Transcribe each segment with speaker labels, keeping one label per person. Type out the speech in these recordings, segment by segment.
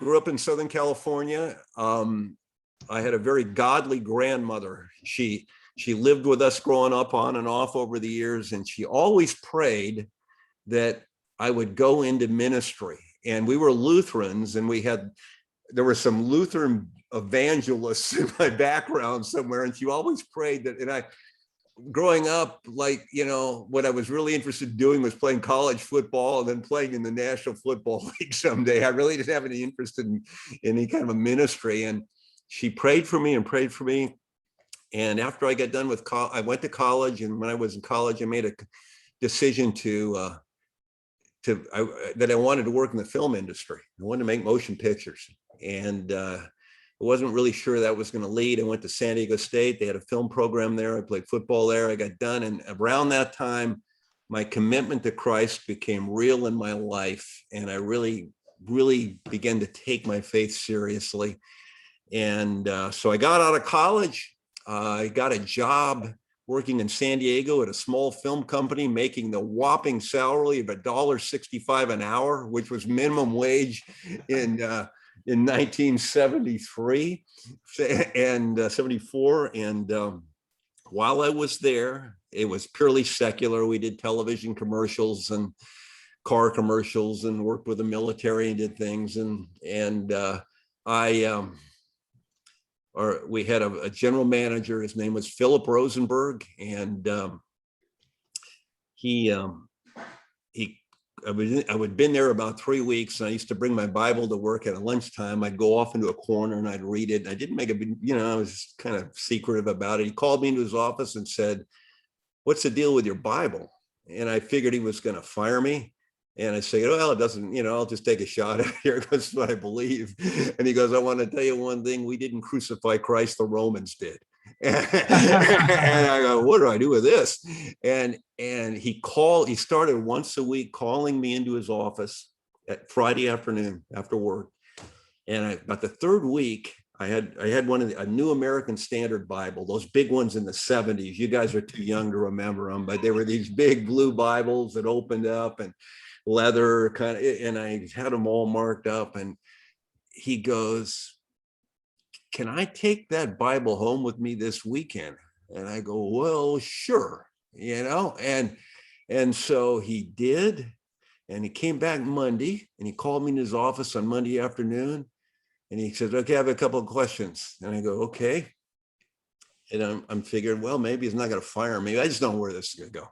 Speaker 1: grew up in Southern California. I had a very godly grandmother. She lived with us growing up on and off over the years, and she always prayed that I would go into ministry. And we were Lutherans, and there were some Lutheran evangelists in my background somewhere, and she always prayed that. And growing up, like, what I was really interested in doing was playing college football and then playing in the National Football League someday. I really didn't have any interest in any kind of a ministry. And she prayed for me and prayed for me. And after I got done with college, I went to college. And when I was in college, I made a decision that I wanted to work in the film industry. I wanted to make motion pictures. And I wasn't really sure that was going to lead. I went to San Diego State. They had a film program there. I played football there. I got done. And around that time, my commitment to Christ became real in my life. And I really, really began to take my faith seriously. And so I got out of college. I got a job working in San Diego at a small film company, making the whopping salary of $1.65 an hour, which was minimum wage in 1973 and 74. And while I was there, it was purely secular. We did television commercials and car commercials and worked with the military and did things. We had a general manager. His name was Philip Rosenberg, and I would been there about 3 weeks, and I used to bring my Bible to work at lunchtime. I'd go off into a corner and I'd read it. I didn't make I was kind of secretive about it. He called me into his office and said, "What's the deal with your Bible?" And I figured he was going to fire me. And I said, "Well, it doesn't, I'll just take a shot at here because it's what I believe." And he goes, "I want to tell you one thing. We didn't crucify Christ. The Romans did." And I go, "What do I do with this?" And he started once a week calling me into his office at Friday afternoon after work. And about the third week, I had a New American Standard Bible, those big ones in the 70s. You guys are too young to remember them, but they were these big blue Bibles that opened up and leather kind of, and I had them all marked up. And he goes, "Can I take that Bible home with me this weekend?" And I go, "Well, sure." And so he did. And he came back Monday, and he called me in his office on Monday afternoon. And he said, "Okay, I have a couple of questions." And I go, "Okay." And I'm figuring, well, maybe he's not going to fire me. I just don't know where this is going to go.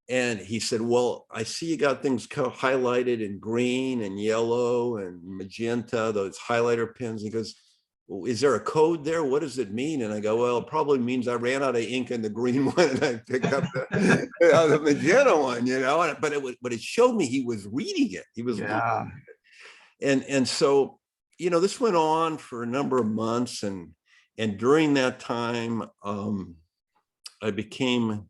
Speaker 1: And he said, "Well, I see you got things highlighted in green and yellow and magenta, those highlighter pens." He goes, "Well, is there a code there? What does it mean?" And I go, "Well, it probably means I ran out of ink in the green one and I picked up the magenta one, But it showed me he was reading it. He was reading it. And so, this went on for a number of months. And during that time, I became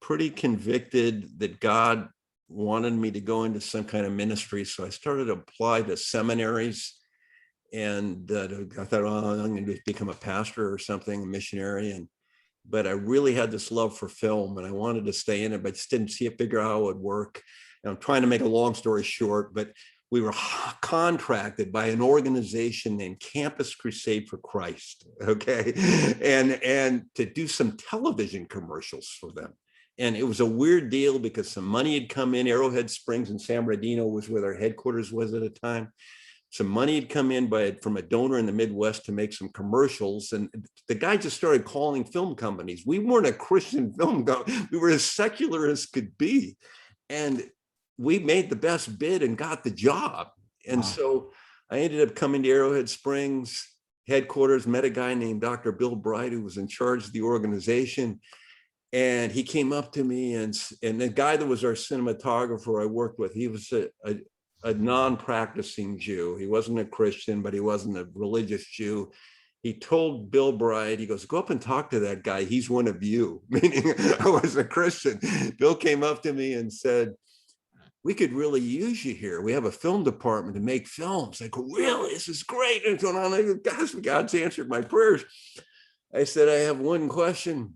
Speaker 1: pretty convicted that God wanted me to go into some kind of ministry. So I started to apply to seminaries. And I thought, "Oh, I'm going to become a pastor or something, a missionary." But I really had this love for film, and I wanted to stay in it, but just didn't figure out how it would work. And I'm trying to make a long story short, but we were contracted by an organization named Campus Crusade for Christ, okay, and to do some television commercials for them. And it was a weird deal because some money had come in. Arrowhead Springs in San Bernardino was where their headquarters was at the time. Some money had come in from a donor in the Midwest to make some commercials. And the guy just started calling film companies. We weren't a Christian film company. We were as secular as could be. And we made the best bid and got the job. And so I ended up coming to Arrowhead Springs headquarters, met a guy named Dr. Bill Bright, who was in charge of the organization. And he came up to me, and the guy that was our cinematographer I worked with, he was a non-practicing Jew. He wasn't a Christian, but he wasn't a religious Jew. He told Bill Bright, he goes, "Go up and talk to that guy. He's one of you," meaning I was a Christian. Bill came up to me and said, "We could really use you here. We have a film department to make films." I go, "Really? This is great." And going on, I go, "Gosh, God's answered my prayers." I said, "I have one question."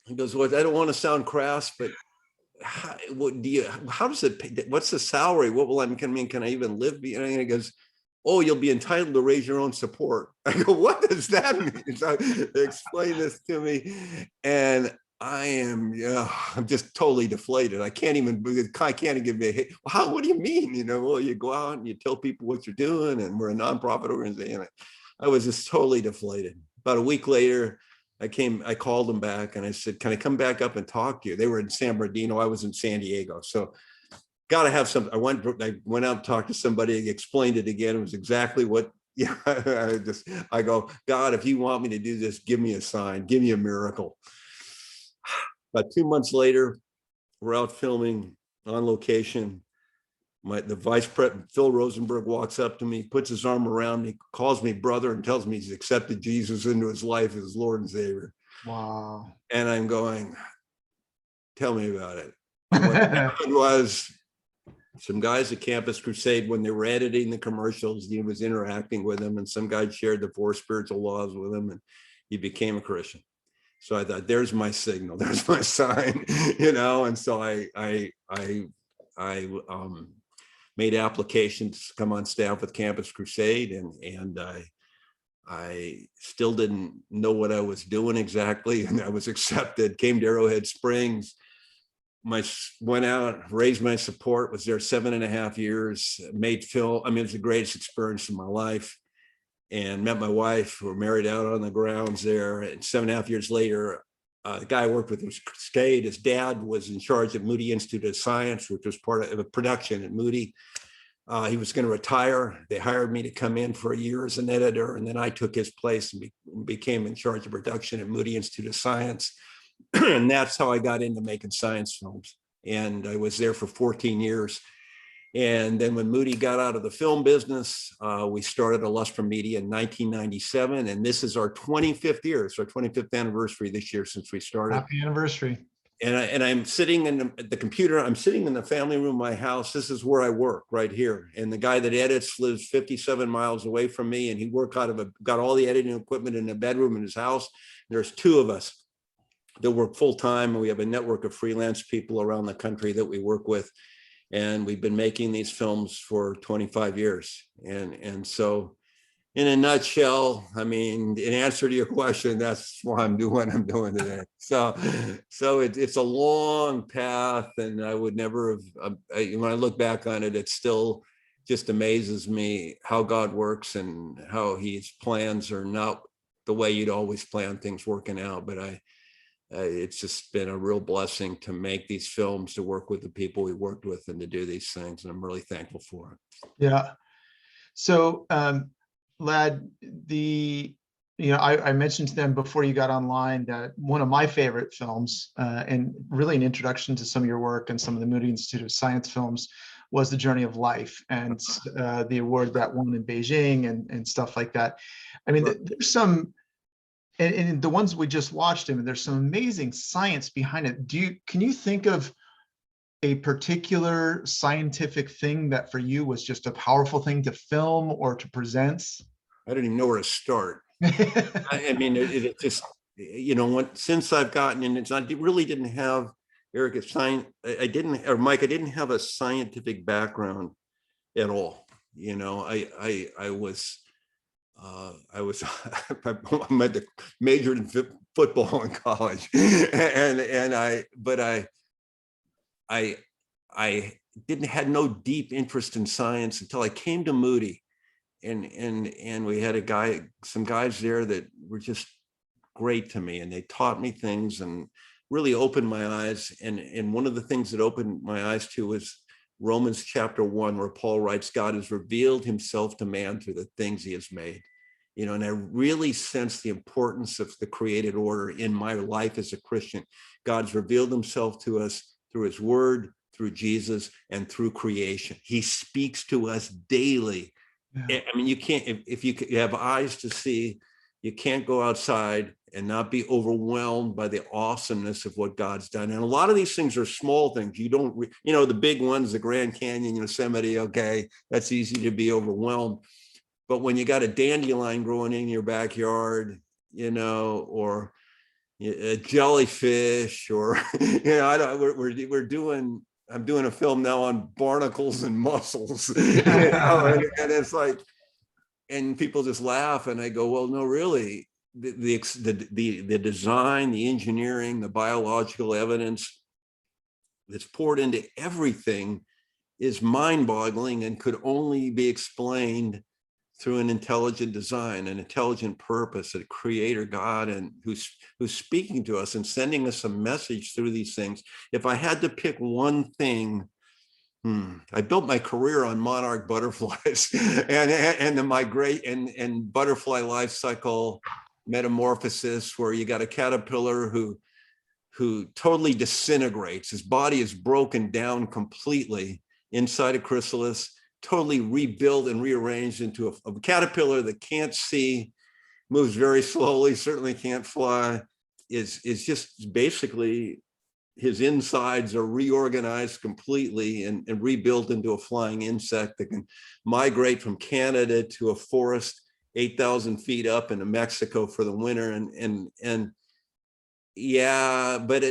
Speaker 1: He goes, "Well, I don't want to sound crass, but how does it pay? What's the salary? What will can I even live?" And he goes, oh, you'll be entitled to raise your own support. I go, what does that mean? So they explain this to me, and I'm just totally deflated. I can't even give me a hit. Wow, what do you mean? Well, you go out and you tell people what you're doing, and we're a nonprofit organization. I was just totally deflated. About a week later, I called them back and I said, can I come back up and talk to you? They were in San Bernardino. I was in San Diego. So got to have some. I went out and talked to somebody, explained it again. It was exactly what, I go, God, if you want me to do this, give me a sign, give me a miracle. About 2 months later, we're out filming on location. The vice president, Phil Rosenberg, walks up to me, puts his arm around me, calls me brother, and tells me he's accepted Jesus into his life as Lord and Savior.
Speaker 2: Wow.
Speaker 1: And I'm going, tell me about it. And what happened was, some guys at Campus Crusade, when they were editing the commercials, he was interacting with them, and some guy shared the 4 spiritual laws with him, and he became a Christian. So I thought, there's my signal, there's my sign, And so I made applications to come on staff with Campus Crusade, and I still didn't know what I was doing exactly, and I was accepted. Came to Arrowhead Springs. Went out, raised my support, was there 7.5 years, made film. I mean, it was the greatest experience of my life, and met my wife. We're married out on the grounds there. And 7.5 years later, the guy I worked with was Cascade. His dad was in charge of Moody Institute of Science, which was part of a production at Moody. He was going to retire. They hired me to come in for a year as an editor, and then I took his place and became in charge of production at Moody Institute of Science. And that's how I got into making science films. And I was there for 14 years. And then when Moody got out of the film business, we started Ilustra Media in 1997. And this is our 25th year. It's our 25th anniversary this year since we started.
Speaker 2: Happy anniversary.
Speaker 1: And I'm sitting in the computer. I'm sitting in the family room of my house. This is where I work, right here. And the guy that edits lives 57 miles away from me. And he got all the editing equipment in a bedroom in his house. There's 2 of us that work full time, and we have a network of freelance people around the country that we work with, and we've been making these films for 25 years. And so, in a nutshell, I mean, in answer to your question, that's why I'm doing what I'm doing today. So it's a long path, and I would never have. When I look back on it, it still just amazes me how God works and how His plans are not the way you'd always plan things working out. But it's just been a real blessing to make these films, to work with the people we worked with, and to do these things. And I'm really thankful for it.
Speaker 2: Yeah. So, Lad, I mentioned to them before you got online that one of my favorite films, and really an introduction to some of your work and some of the Moody Institute of Science films, was The Journey of Life, and the award that won in Beijing and stuff like that. I mean, there's some. And the ones we just watched, there's some amazing science behind it. Can you think of a particular scientific thing that for you was just a powerful thing to film or to present?
Speaker 1: I don't even know where to start. I mean, it just, since I've gotten in, I really didn't have, Eric, Mike, I didn't have a scientific background at all. I majored in football in college, I had no deep interest in science until I came to Moody, and we had some guys there that were just great to me, and they taught me things and really opened my eyes. And one of the things that opened my eyes to was Romans chapter 1, where Paul writes, God has revealed himself to man through the things he has made. And I really sense the importance of the created order in my life as a Christian. God's revealed himself to us through his word, through Jesus, and through creation. He speaks to us daily. Yeah. I mean, you can't, if you have eyes to see, you can't go outside and not be overwhelmed by the awesomeness of what God's done. And a lot of these things are small things. You don't, the big ones, the Grand Canyon, Yosemite, okay, that's easy to be overwhelmed. But when you got a dandelion growing in your backyard, or a jellyfish, or, I'm doing a film now on barnacles and mussels, and it's like, and people just laugh, and I go, well, no, really, the design, the engineering, the biological evidence that's poured into everything is mind-boggling and could only be explained through an intelligent design, an intelligent purpose, a creator God, and who's speaking to us and sending us a message through these things. If I had to pick one thing, I built my career on monarch butterflies and the migrate and butterfly life cycle metamorphosis, where you got a caterpillar who totally disintegrates. His body is broken down completely inside a chrysalis, totally rebuilt and rearranged into a caterpillar that can't see, moves very slowly, certainly can't fly, is just basically his insides are reorganized completely and rebuilt into a flying insect that can migrate from Canada to a forest 8,000 feet up into Mexico for the winter. And yeah, but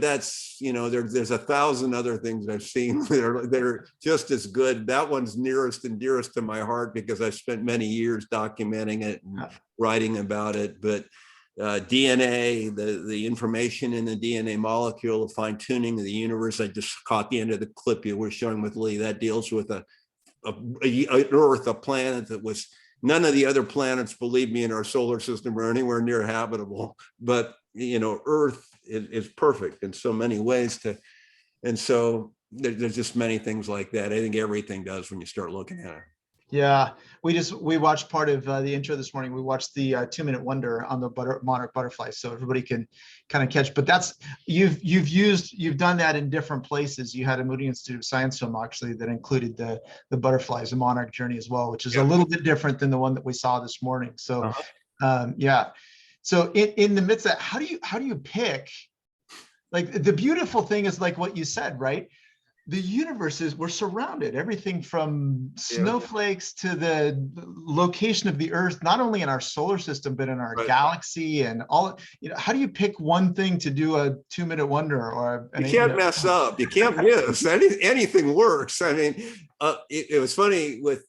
Speaker 1: that's, there's 1,000 other things I've seen that are just as good. That one's nearest and dearest to my heart because I spent many years documenting it and writing about it. But DNA, the information in the DNA molecule, the fine tuning of the universe. I just caught the end of the clip you were showing with Lee. That deals with an Earth, a planet that was, none of the other planets, believe me, in our solar system are anywhere near habitable. But Earth is perfect in so many ways and so there's just many things like that. I think everything does when you start looking at it.
Speaker 2: Yeah, we watched part of the intro this morning. We watched the 2-minute wonder on the Monarch Butterfly, so everybody can kind of catch. But that's you've done that in different places. You had a Moody Institute of Science film actually that included the butterflies, a monarch journey as well, which is a little bit different than the one that we saw this morning. So yeah. So in the midst of that, how do you pick? Like, the beautiful thing is like what you said, right? The universe we're surrounded, everything from snowflakes to the location of the Earth, not only in our solar system, but in our galaxy and all. How do you pick one thing to do a 2-minute wonder or
Speaker 1: you can't mess up, you can't miss. Anything works. I mean, it was funny with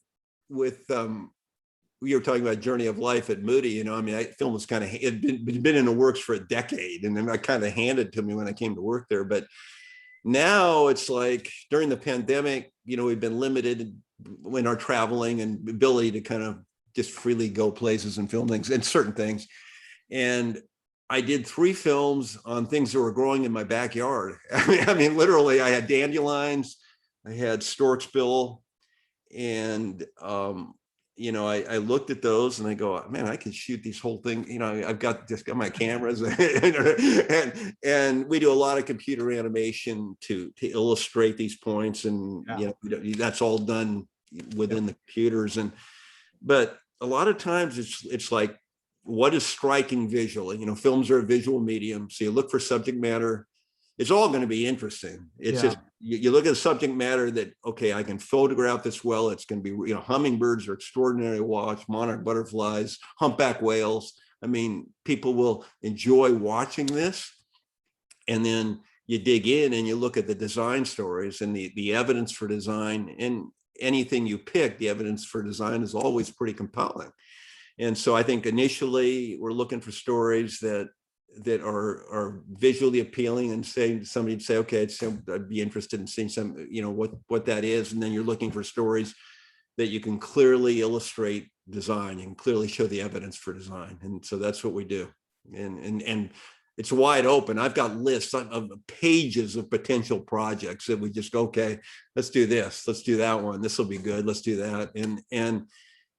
Speaker 1: we were talking about Journey of Life at Moody. I mean, that film was kind of, it'd been in the works for a decade, and then I kind of handed to me when I came to work there. But now it's like during the pandemic, we've been limited in our traveling and ability to kind of just freely go places and film things and certain things. And I did 3 films on things that were growing in my backyard. I mean, literally, I had dandelions, I had stork's bill, and I looked at those and I go, man, I can shoot these whole thing. I've got my cameras and we do a lot of computer animation to illustrate these points. And, that's all done within the computers. But a lot of times it's like, what is striking visually? Films are a visual medium. So you look for subject matter. It's all going to be interesting. It's just, you look at the subject matter that, okay, I can photograph this well. It's going to be, hummingbirds are extraordinary to watch, monarch butterflies, humpback whales. I mean, people will enjoy watching this. And then you dig in and you look at the design stories and the evidence for design, and anything you pick, the evidence for design is always pretty compelling. And so I think initially we're looking for stories that are visually appealing, and somebody'd say, okay, I'd be interested in seeing some, what that is. And then you're looking for stories that you can clearly illustrate design and clearly show the evidence for design. And so that's what we do. And it's wide open. I've got lists of pages of potential projects that we just go, okay, let's do this, let's do that one, this will be good, let's do that.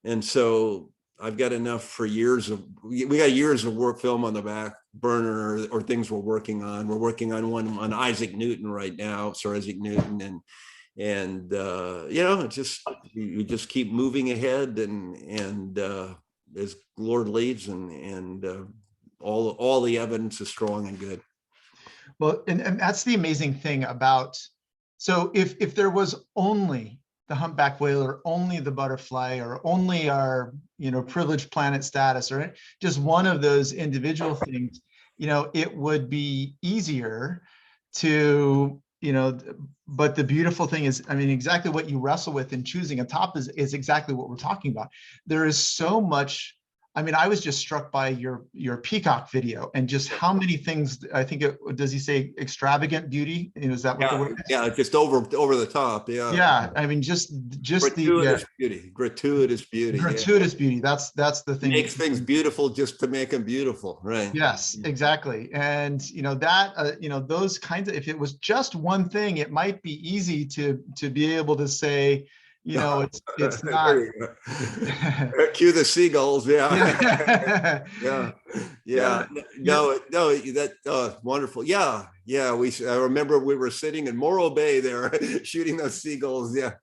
Speaker 1: And so I've got enough for we got years of work film on the back burner or things we're working on. We're working on one on Isaac Newton right now, Sir Isaac Newton. And it's just, you just keep moving ahead and as Lord leads and all the evidence is strong and good.
Speaker 2: Well, and that's the amazing thing about, so if there was only the humpback whale or only the butterfly or only our privileged planet status or just one of those individual things, it would be easier to you know, but the beautiful thing is, I mean, exactly what you wrestle with in choosing a top is exactly what we're talking about. There is so much. I mean, I was just struck by your peacock video and just how many things. I think does he say extravagant beauty? You know, is that what the
Speaker 1: Yeah,
Speaker 2: word is?
Speaker 1: yeah, just over the top. Yeah,
Speaker 2: Yeah, I mean, just the
Speaker 1: gratuitous beauty. Yeah,
Speaker 2: gratuitous beauty. That's the thing.
Speaker 1: makes things beautiful just to make them beautiful, right?
Speaker 2: Yes, exactly. And you know that you know, those kinds of, if it was just one thing, it might be easy to be able to say, you know, it's not.
Speaker 1: There you go. Cue the seagulls. Yeah.
Speaker 2: Yeah.
Speaker 1: Yeah,
Speaker 2: Yeah.
Speaker 1: yeah,
Speaker 2: Yeah.
Speaker 1: no, that wonderful. Yeah, yeah. I remember we were sitting in Morro Bay there shooting those seagulls. Yeah,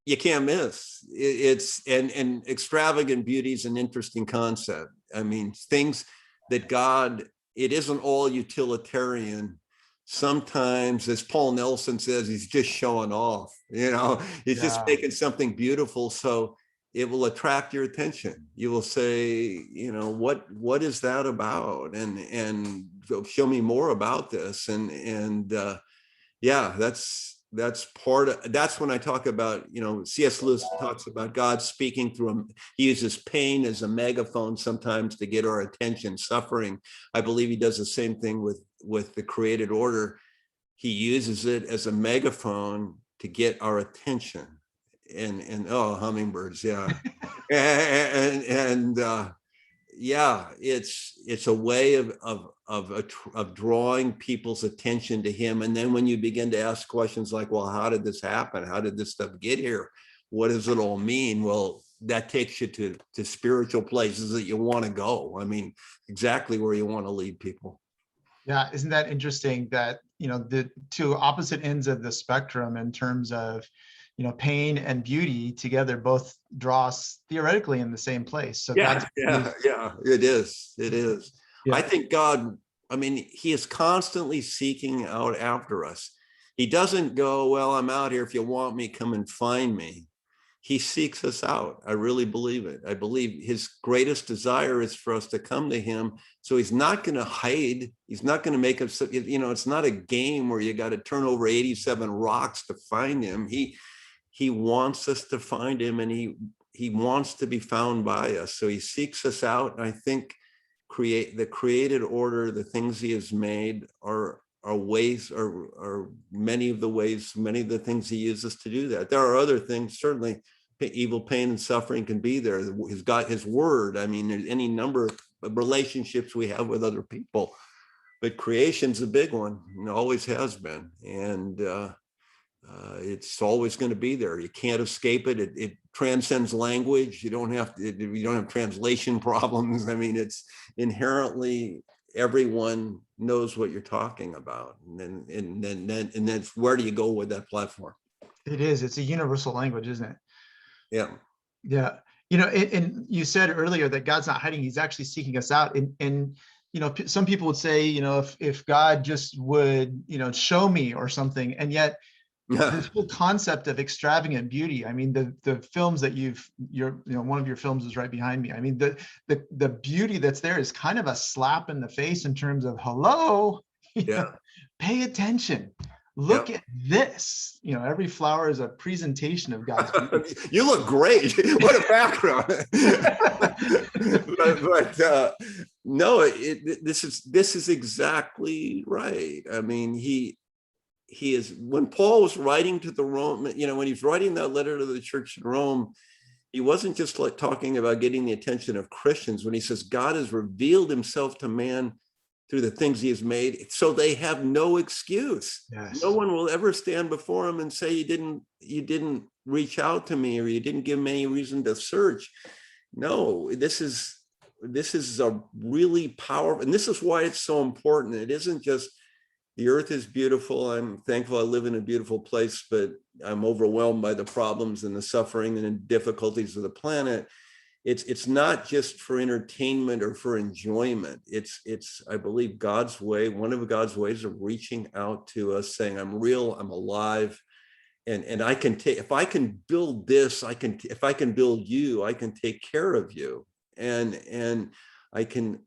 Speaker 1: you can't miss. It's and extravagant beauty is an interesting concept. I mean, things that God. It isn't all utilitarian. Sometimes, as Paul Nelson says, he's just showing off. You know, he's just
Speaker 2: Yeah.
Speaker 1: making something beautiful. So it will attract your attention. You will say, you know, what is that about? And show me more about this. And yeah, that's part of, that's when I talk about, you know, C.S. Lewis talks about God speaking through him. He uses pain as a megaphone sometimes to get our attention. Suffering, I believe he does the same thing with the created order. He uses it as a megaphone to get our attention. And oh, hummingbirds, yeah. And yeah, it's a way of drawing people's attention to him. And then when you begin to ask questions like, well, how did this happen? How did this stuff get here? What does it all mean? Well, that takes you to spiritual places that you want to go. I mean, exactly where you want to lead people.
Speaker 2: Yeah, isn't that interesting that, you know, the two opposite ends of the spectrum in terms of, you know, pain and beauty together both draw us theoretically in the same place. So God's beauty
Speaker 1: Yeah, it is. It is. I
Speaker 2: yeah,
Speaker 1: think God, I mean, he is constantly seeking out after us. He doesn't go, well, I'm out here. If you want me, come and find me. He seeks us out. I really believe it. I believe his greatest desire is for us to come to him. So he's not going to hide. He's not going to make us, you know, it's not a game where you got to turn over 87 rocks to find him. He wants us to find him, and he wants to be found by us. So he seeks us out. And I think the created order, the things he has made are ways, are many of the things he uses to do that. There are other things, certainly evil, pain, and suffering can be there. He's got his word. I mean, there's any number of relationships we have with other people, but creation's a big one, and always has been. And it's always going to be there. You can't escape it. It transcends language. You don't have translation problems. I mean, it's inherently, everyone knows what you're talking about. And then where do you go with that platform?
Speaker 2: it is. It's a universal language, isn't it?
Speaker 1: Yeah.
Speaker 2: Yeah. You know, and you said earlier that God's not hiding, he's actually seeking us out. And you know, some people would say, you know, if God just would, you know, show me or something. And yet this whole concept of extravagant beauty, I mean, the films that you know, one of your films is right behind me. I mean, the beauty that's there is kind of a slap in the face in terms of, hello,
Speaker 1: Yeah.
Speaker 2: pay attention. Look
Speaker 1: Yep.
Speaker 2: at this. You know, every flower is a presentation of God's beauty.
Speaker 1: You look great. What a background. but no, this is exactly right. I mean, he is, when Paul was writing to the Rome, you know, when he's writing that letter to the church in Rome, he wasn't just like talking about getting the attention of Christians. When he says God has revealed himself to man through the things he has made, so they have no excuse.
Speaker 2: Yes.
Speaker 1: No one will ever stand before him and say, you didn't reach out to me, or you didn't give me any reason to search. No, this is a really powerful, and this is why it's so important. It isn't just the earth is beautiful. I'm thankful I live in a beautiful place, but I'm overwhelmed by the problems and the suffering and the difficulties of the planet. It's not just for entertainment or for enjoyment. It's I believe God's way, one of God's ways of reaching out to us, saying, I'm real, I'm alive, and I can take, if I can build this, if I can build you, I can take care of you. And I can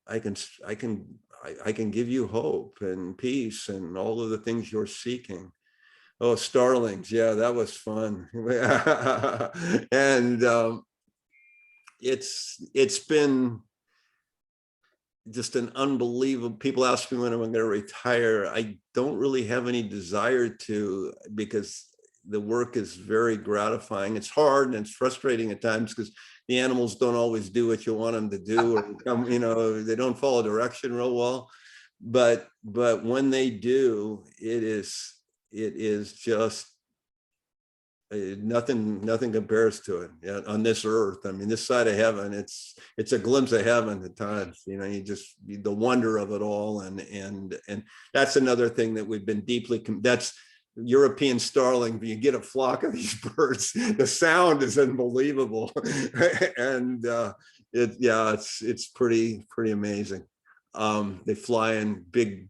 Speaker 1: I can give you hope and peace and all of the things you're seeking. Oh, Starlings. Yeah, that was fun. And it's been just an unbelievable. People ask me when I'm going to retire. I don't really have any desire to, because the work is very gratifying. It's hard and it's frustrating at times because the animals don't always do what you want them to do, or they don't follow direction real well. But when they do, it is just nothing compares to it, yeah, on this earth. I mean, this side of heaven, it's a glimpse of heaven at times. You just the wonder of it all, and that's another thing that we've been deeply. That's European starling. You get a flock of these birds, the sound is unbelievable, and it's pretty amazing. They fly in big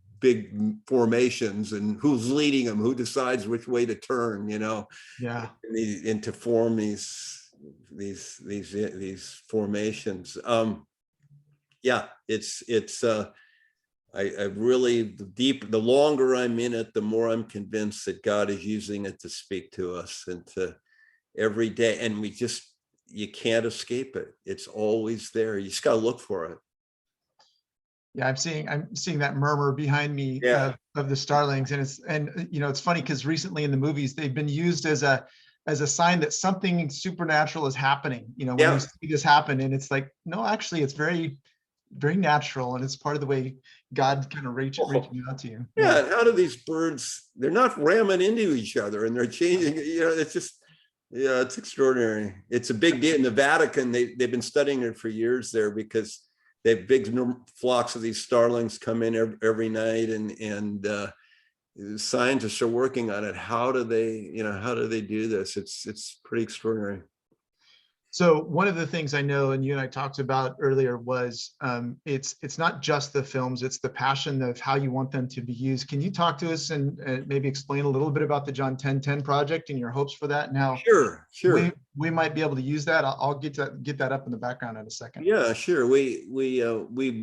Speaker 1: formations, and who's leading them, who decides which way to turn,
Speaker 2: Yeah.
Speaker 1: and to form these formations. I really, the longer I'm in it, the more I'm convinced that God is using it to speak to us and to every day, and you can't escape it. It's always there. You just got to look for it.
Speaker 2: Yeah, I'm seeing that murmur behind me,
Speaker 1: Yeah.
Speaker 2: of the starlings, and it's funny because recently in the movies they've been used as a sign that something supernatural is happening. When you see this happen, and it's like, no, actually, it's very, very natural, and it's part of the way God kind of reaching out to you.
Speaker 1: Yeah, and how do these birds? They're not ramming into each other, and they're changing. It's just, yeah, it's extraordinary. It's a big deal in the Vatican. They've been studying it for years there, because they have big flocks of these starlings come in every night, and scientists are working on it. How do they do this? It's pretty extraordinary.
Speaker 2: So one of the things I know, and you and I talked about earlier, was it's not just the films, it's the passion of how you want them to be used. Can you talk to us and maybe explain a little bit about the John 10:10 project and your hopes for that, and how
Speaker 1: Sure.
Speaker 2: we might be able to use that? I'll get that up in the background in a second.
Speaker 1: Yeah, sure. We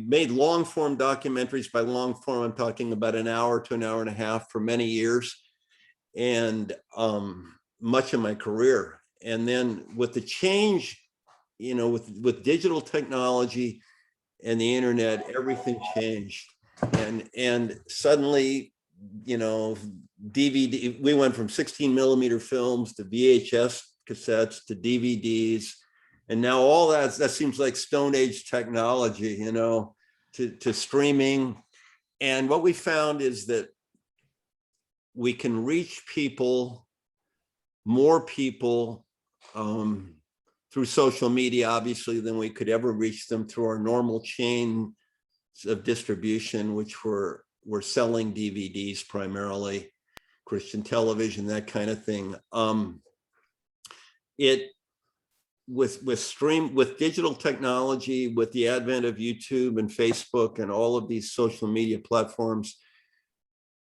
Speaker 1: made long form documentaries. By long form, I'm talking about an hour to an hour and a half for many years, and much of my career. And then with the change, with digital technology and the internet, everything changed, and suddenly, DVD. We went from 16 millimeter films to VHS cassettes to DVDs. And now all that seems like Stone Age technology, to streaming. And what we found is that we can reach more people, through social media, obviously, than we could ever reach them through our normal chain of distribution, which we're selling DVDs primarily, Christian television, that kind of thing. With digital technology, with the advent of YouTube and Facebook and all of these social media platforms,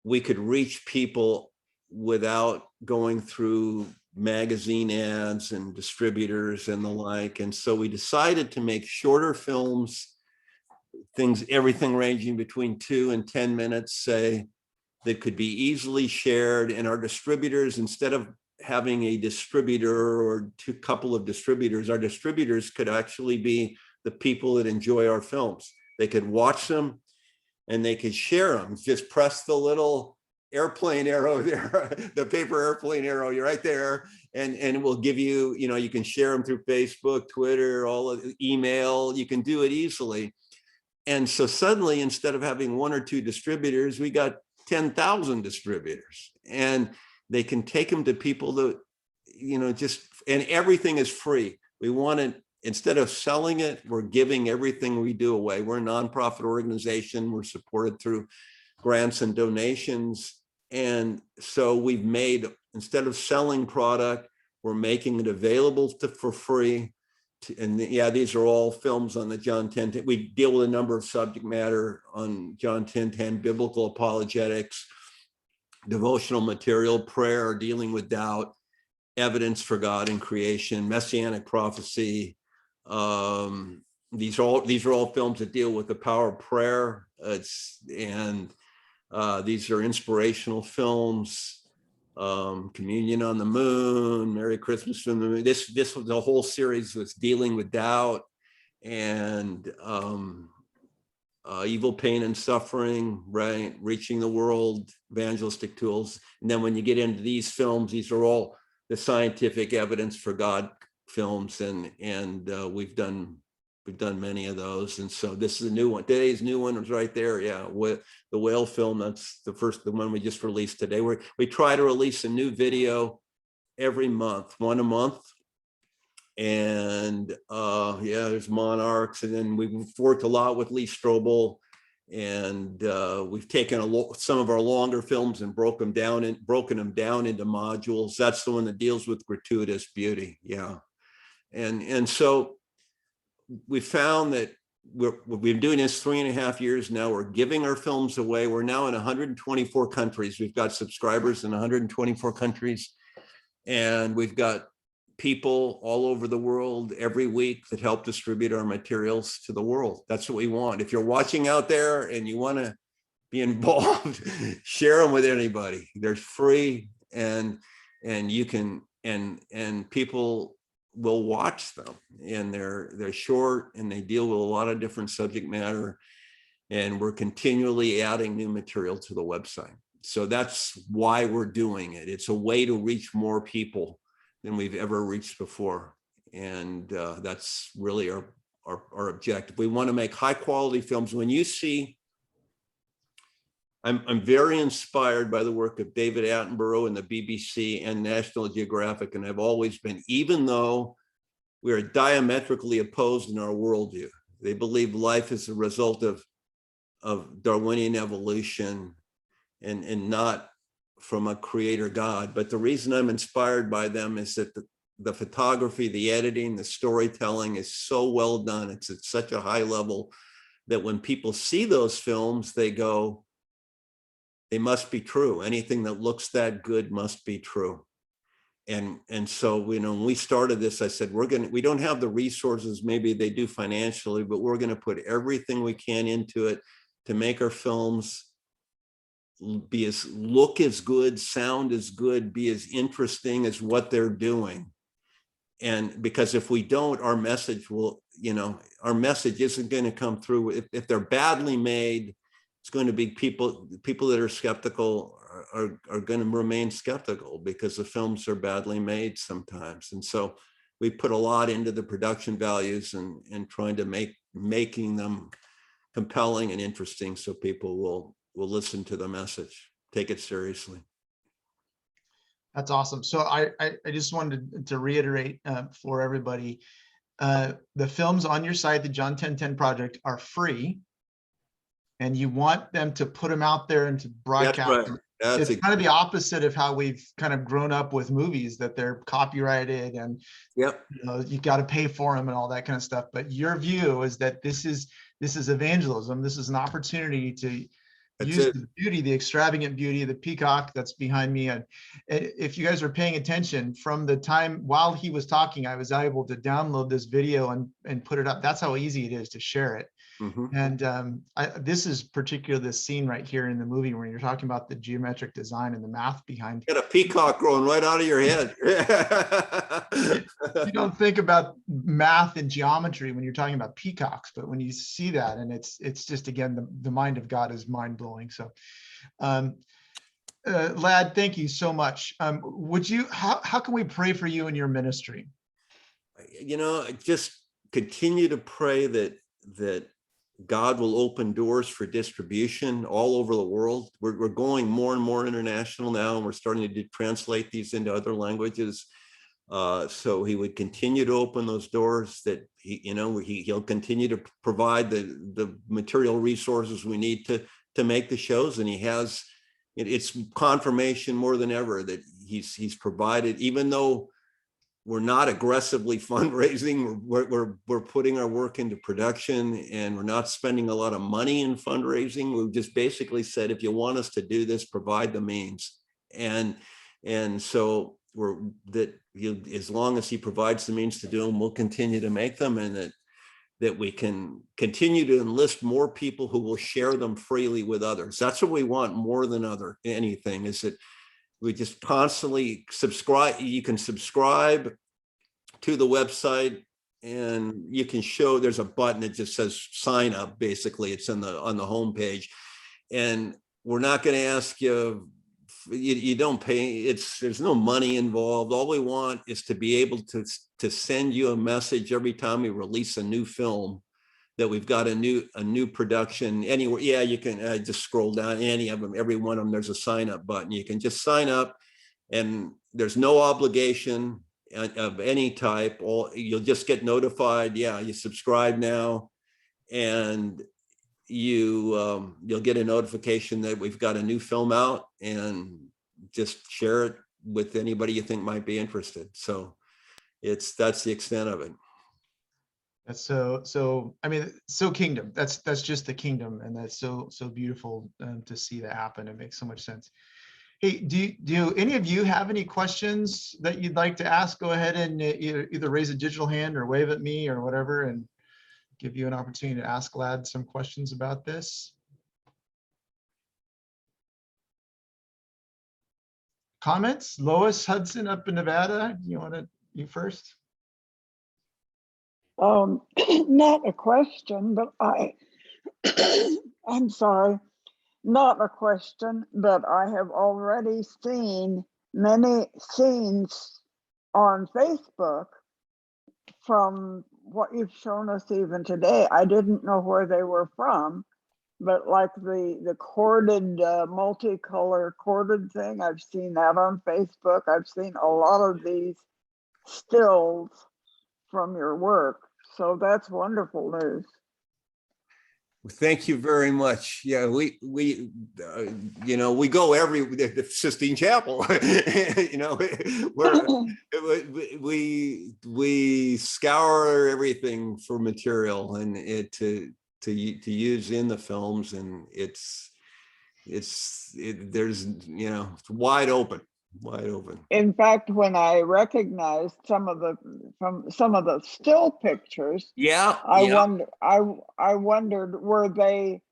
Speaker 1: we could reach people without going through magazine ads and distributors and the like. And so we decided to make shorter films, everything ranging between 2 and 10 minutes, say, that could be easily shared. And our distributors, instead of having a distributor or a couple of distributors, our distributors could actually be the people that enjoy our films. They could watch them and they could share them. Just press the little airplane arrow there, the paper airplane arrow, you're right there, and it will give you, you can share them through Facebook, Twitter, all of email. You can do it easily. And so suddenly, instead of having 1 or 2 distributors, we got 10,000 distributors, and they can take them to people that, and everything is free. We want it, instead of selling it, we're giving everything we do away. We're a nonprofit organization. We're supported through grants and donations. And so we've made, instead of selling product, we're making it available for free. These are all films on the John 10:10. We deal with a number of subject matter on John 10:10, biblical apologetics, devotional material, prayer, dealing with doubt, evidence for God in creation, messianic prophecy. These are all films that deal with the power of prayer, These are inspirational films. Communion on the Moon, Merry Christmas from the Moon. The whole series was dealing with doubt and evil, pain, and suffering, right? Reaching the world, evangelistic tools. And then when you get into these films, these are all the scientific evidence for God films, and we've done many of those. And so this is a new one. Today's new one was right there. Yeah, with the whale film. That's the one we just released today. We try to release a new video every month, one a month. And yeah, there's Monarchs, and then we've worked a lot with Lee Strobel, and we've taken some of our longer films and broken them down into modules. That's the one that deals with gratuitous beauty. Yeah, and so we found that we've been doing this 3.5 years now. We're giving our films away. We're now in 124 countries. We've got subscribers in 124 countries, and we've got people all over the world every week that help distribute our materials to the world. That's what we want. If you're watching out there and you want to be involved, share them with anybody. They're free, and you can, and people will watch them, and they're short, and they deal with a lot of different subject matter, and we're continually adding new material to the website. So that's why we're doing it. It's a way to reach more people than we've ever reached before. And that's really our objective. We want to make high quality films. When you see, I'm very inspired by the work of David Attenborough and the BBC and National Geographic, and I've always been, even though we are diametrically opposed in our worldview. They believe life is a result of Darwinian evolution and not from a creator God. But the reason I'm inspired by them is that the photography, the editing, the storytelling is so well done. It's at such a high level that when people see those films, they go, they must be true. Anything that looks that good must be true. And so, when we started this, I said, we don't have the resources maybe they do financially, but we're going to put everything we can into it to make our films look as good, sound as good, be as interesting as what they're doing. And because if we don't, our message isn't going to come through. If they're badly made, it's going to be people that are skeptical are going to remain skeptical because the films are badly made sometimes. And so we put a lot into the production values and trying to making them compelling and interesting so people will listen to the message, take it seriously.
Speaker 2: That's awesome. So I just wanted to reiterate for everybody, the films on your site, the John 1010 Project, are free, and you want them to put them out there and to broadcast.
Speaker 1: That's right.
Speaker 2: It's kind of the opposite of how we've kind of grown up with movies, that they're copyrighted and
Speaker 1: yep,
Speaker 2: you got to pay for them and all that kind of stuff. But your view is that this is evangelism. This is an opportunity to use the beauty, the extravagant beauty, the peacock that's behind me. And if you guys are paying attention, from the time while he was talking, I was able to download this video and put it up. That's how easy it is to share it. Mm-hmm. And this is particularly this scene right here in the movie where you're talking about the geometric design and the math behind.
Speaker 1: Get a peacock growing right out of your head.
Speaker 2: You don't think about math and geometry when you're talking about peacocks, but when you see that, and it's just, again, the mind of God is mind blowing. So, Lad, thank you so much. How can we pray for you in your ministry?
Speaker 1: Just continue to pray that God will open doors for distribution all over the world. We're going more and more international now, and we're starting to translate these into other languages. So he would continue to open those doors, that he'll continue to provide the material resources we need to make the shows. And he has, it's confirmation more than ever that he's provided, even though we're not aggressively fundraising. We're putting our work into production, and we're not spending a lot of money in fundraising. We've just basically said, if you want us to do this, provide the means. And so as long as he provides the means to do them, we'll continue to make them. And that we can continue to enlist more people who will share them freely with others. That's what we want more than anything, is that we just constantly subscribe. You can subscribe to the website, and you can show, there's a button that just says sign up. Basically, it's on the home page, and we're not going to ask you, you don't pay. There's no money involved. All we want is to be able to send you a message every time we release a new film, that we've got a new production anywhere. Yeah, you can just scroll down any of them, every one of them. There's a sign up button. You can just sign up, and there's no obligation of any type. You'll just get notified. Yeah, you subscribe now, and you'll get a notification that we've got a new film out, and just share it with anybody you think might be interested. So that's the extent of it.
Speaker 2: That's so I mean, so kingdom. That's just the kingdom, and that's so beautiful to see that happen. It makes so much sense. Hey, do any of you have any questions that you'd like to ask? Go ahead and either raise a digital hand or wave at me or whatever, and give you an opportunity to ask Lad some questions about this. Comments? Lois Hudson up in Nevada. You first?
Speaker 3: Not a question, but I'm sorry, not a question, but I have already seen many scenes on Facebook from what you've shown us even today. I didn't know where they were from, but like the corded, multicolor corded thing, I've seen that on Facebook. I've seen a lot of these stills from your work. So that's wonderful news.
Speaker 1: Thank you very much. Yeah, we go the Sistine Chapel. We scour everything for material and to use in the films, and it's wide open.
Speaker 3: In fact, when I recognized some of the still pictures, I wondered, were they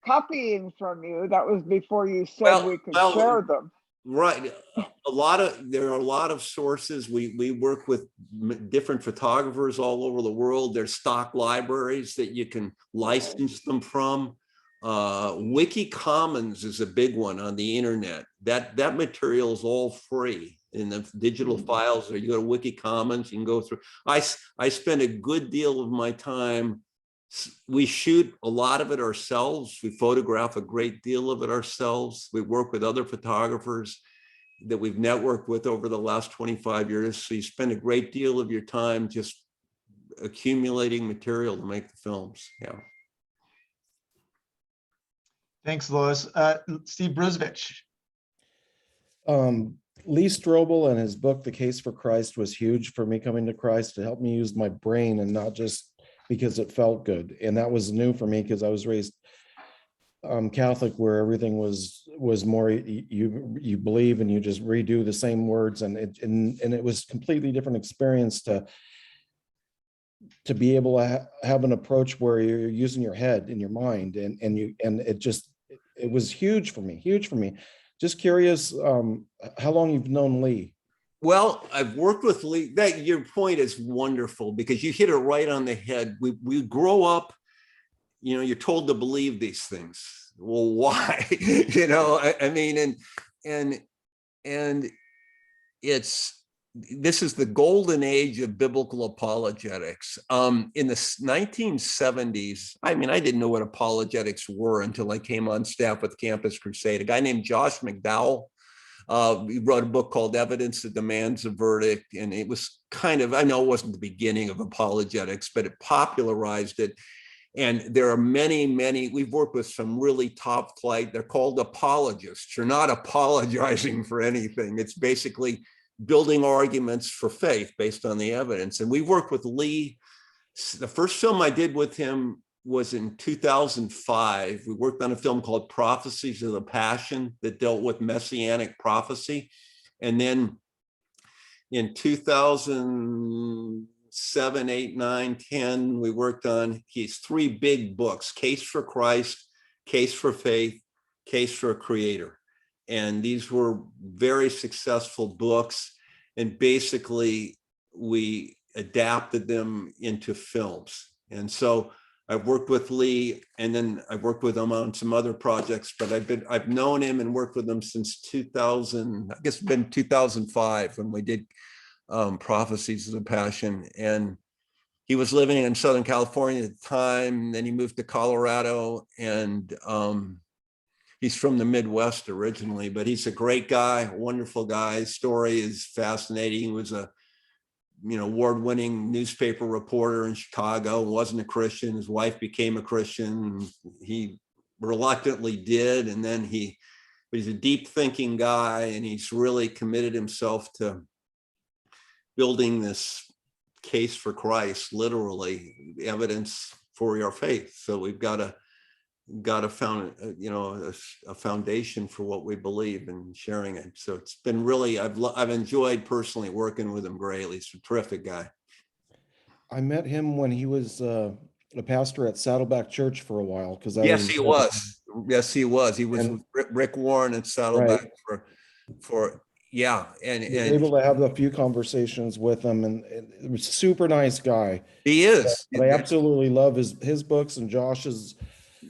Speaker 3: copying from you? That was before you said we could share them.
Speaker 1: Right. There are a lot of sources. We work with different photographers all over the world. There's stock libraries that you can license them from. Wiki Commons is a big one on the internet. That material is all free in the digital files. Or you go to Wiki Commons, you can go through. I spend a good deal of my time. We shoot a lot of it ourselves. We photograph a great deal of it ourselves. We work with other photographers that we've networked with over the last 25 years. So you spend a great deal of your time just accumulating material to make the films. Yeah.
Speaker 2: Thanks, Lois. Steve Bruzovich.
Speaker 4: Lee Strobel and his book, The Case for Christ, was huge for me coming to Christ, to help me use my brain and not just because it felt good. And that was new for me because I was raised Catholic, where everything was more you believe and you just redo the same words, and it was completely different experience to be able to have an approach where you're using your head and your mind, and it was huge for me. Just curious, how long you've known Lee?
Speaker 1: Well, I've worked with Lee. Your point is wonderful, because you hit it right on the head. We grow up, you're told to believe these things. Well, why? I mean, and this is the golden age of biblical apologetics. In the 1970s, I didn't know what apologetics were until I came on staff with Campus Crusade. A guy named Josh McDowell, he wrote a book called Evidence That Demands a Verdict. And it was I know it wasn't the beginning of apologetics, but it popularized it. And there are many, we've worked with some really top flight. They're called apologists. You're not apologizing for anything. It's basically building arguments for faith based on the evidence. And we worked with Lee. The first film I did with him was in 2005. We worked on a film called Prophecies of the Passion that dealt with messianic prophecy. And then in 2006 7, 8, 9, 10. We worked on his 3 big books: Case for Christ, Case for Faith, Case for a Creator. And these were very successful books. And basically, we adapted them into films. And so I've worked with Lee, and then I've worked with him on some other projects, but I've known him and worked with him since 2000, I guess it's been 2005 when we did Prophecies of the Passion. And he was living in Southern California at the time, and then he moved to Colorado, and he's from the Midwest originally, but he's a great guy, a wonderful guy. His story is fascinating. He was a award-winning newspaper reporter in Chicago, wasn't a Christian. His wife became a Christian. He reluctantly did. And then he's a deep thinking guy, and he's really committed himself to building this case for Christ, literally evidence for your faith. So we've got a found, a foundation for what we believe and sharing it. So it's been really, I've enjoyed personally working with him greatly. He's a terrific guy.
Speaker 4: I met him when he was a pastor at Saddleback Church for a while, because
Speaker 1: Yes, he was. Yes, he was. He was with Rick Warren at Saddleback for yeah. And
Speaker 4: able to have a few conversations with him, and it was a super nice guy.
Speaker 1: He is.
Speaker 4: But I absolutely love his books and Josh's.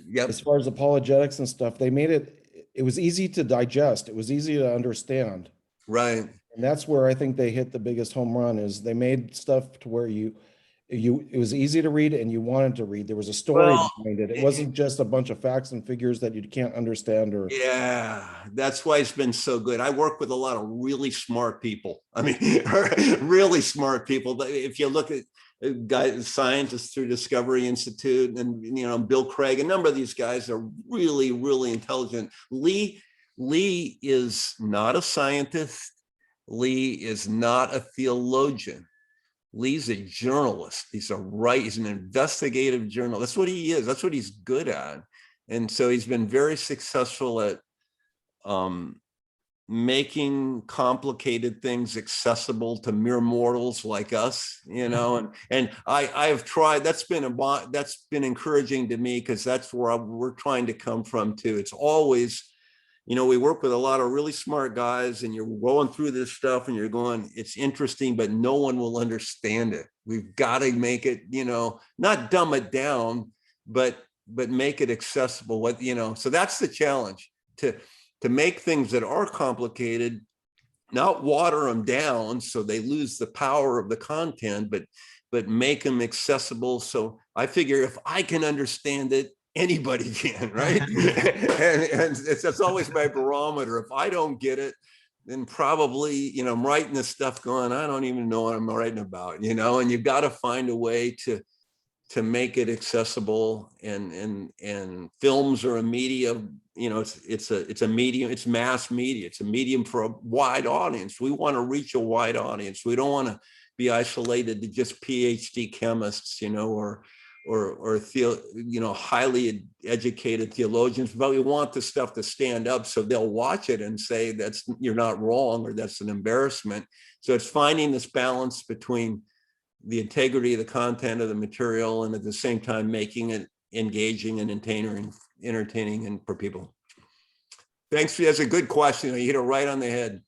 Speaker 1: Yep.
Speaker 4: As far as apologetics and stuff, they made it was easy to digest. It was easy to understand.
Speaker 1: Right.
Speaker 4: And that's where I think they hit the biggest home run, is they made stuff to where it was easy to read and you wanted to read. There was a story behind it. It wasn't just a bunch of facts and figures that you can't understand. Or
Speaker 1: yeah, that's why it's been so good. I work with a lot of really smart people. I mean, really smart people. If you look at guys, scientists through Discovery Institute, and Bill Craig, a number of these guys are really, really intelligent. Lee is not a scientist. Lee is not a theologian. Lee's a journalist. He's an investigative journalist. That's what he is. That's what he's good at. And so he's been very successful at making complicated things accessible to mere mortals like us, and I've tried. That's been encouraging to me, because that's where we're trying to come from too. It's always, we work with a lot of really smart guys, and you're going through this stuff and you're going, it's interesting, but no one will understand it. We've got to make it, not dumb it down, but make it accessible. So that's the challenge, to make things that are complicated, not water them down so they lose the power of the content, but make them accessible. So I figure if I can understand it, anybody can, right? and that's always my barometer. If I don't get it, then probably, I'm writing this stuff going, I don't even know what I'm writing about, and you've got to find a way to make it accessible. And films are a medium, it's a medium, it's mass media. It's a medium for a wide audience. We want to reach a wide audience. We don't want to be isolated to just PhD chemists, or highly educated theologians, but we want the stuff to stand up so they'll watch it and say, you're not wrong, or that's an embarrassment. So it's finding this balance between the integrity of the content of the material, and at the same time making it engaging and entertaining and for people. Thanks. That's a good question. You hit it right on the head.